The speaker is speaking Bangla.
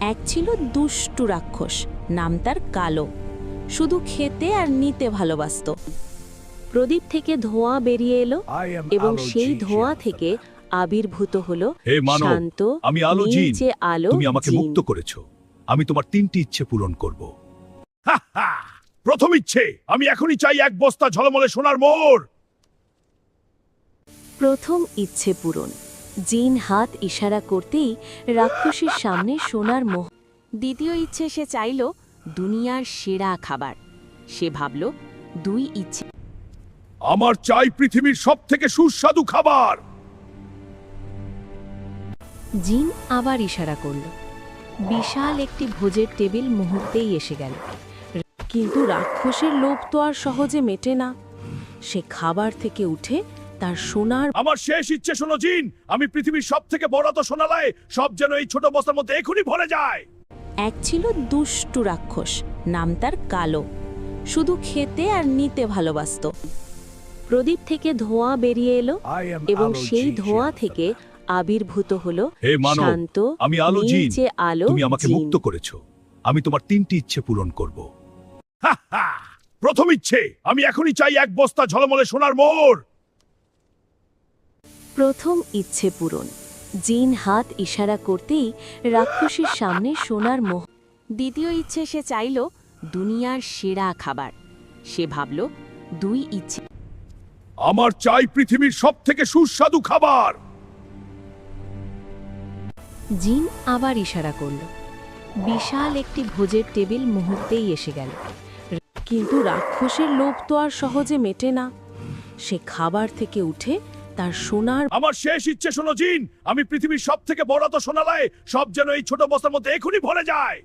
এক ছিল দুষ্টু রাক্ষস, নাম তার কালো। শুধু খেতে আর নিতে ভালোবাসত। প্রদীপ থেকে ধোঁয়া বেরিয়ে এলো এবং সেই ধোঁয়া থেকে আবির্ভূত হলো হে মানব, শান্ত আমি আলো জিন। নীলচে আলো তুমি আমাকে জিন। মুক্ত করেছো। আমি তোমার 3টি ইচ্ছে পূরণ করব। প্রথম ইচ্ছে, আমি এখনই চাই এক বস্তা ঝলমলে সোনার মোহর। প্রথম ইচ্ছে পূরণ। জিন হাত ইশারা করতেই রাক্ষসীর সামনে সোনার মোহ। দ্বিতীয় ইচ্ছে সে চাইল দুনিয়ার সেরা খাবার। সে ভাবল 2 ইচ্ছে। আমার চাই পৃথিবীর সবথেকে সুস্বাদু খাবার। জিন আবার ইশারা করল। বিশাল একটি ভোজের টেবিল মুহূর্তেই এসে গেল। কিন্তু রাক্ষসের লোভ তো আর সহজে মেটে না। সে খাবার থেকে উঠে তার সোনার। আমার শেষ ইচ্ছে শোনো জিন, আমি পৃথিবীর সবথেকে বড় তো সোনালায় সব যেন এই ছোট বস্তার মধ্যে এখনই ভরে যায়। এক ছিল দুষ্টু রাক্ষস, নাম তার কালো। শুধু খেতে আর নিতে ভালোবাসত। প্রদীপ থেকে ধোঁয়া বেরিয়ে এলো এবং সেই ধোঁয়া থেকে আবির্ভূত হলো হে মানব, শান্ত আমি আলো জিন। নীলচে আলো তুমি আমাকে জিন। মুক্ত করেছো। আমি তোমার 3টি ইচ্ছে পূরণ করব। প্রথম ইচ্ছে, আমি এখনই চাই এক বস্তা ঝলমলে সোনার মোহর। প্রথম ইচ্ছে পূরণ। জিন হাত ইশারা করতেই রাক্ষসীর সামনে সোনার মোহ। দ্বিতীয় ইচ্ছে সে চাইল দুনিয়ার সেরা খাবার। সে ভাবল 2 ইচ্ছে। আমার চাই পৃথিবীর সবথেকে সুস্বাদু খাবার। জিন আবার ইশারা করল। বিশাল একটি ভোজের টেবিল মুহূর্তেই এসে গেল। কিন্তু রাক্ষসের লোভ তো আর সহজে মেটে না। সে খাবার থেকে উঠে তার সোনার। আমার শেষ ইচ্ছে শোনো জিন, আমি পৃথিবীর সবথেকে বড় তো সোনালায় সব যেন এই ছোট বস্তার মধ্যে এখনই ভরে যায়।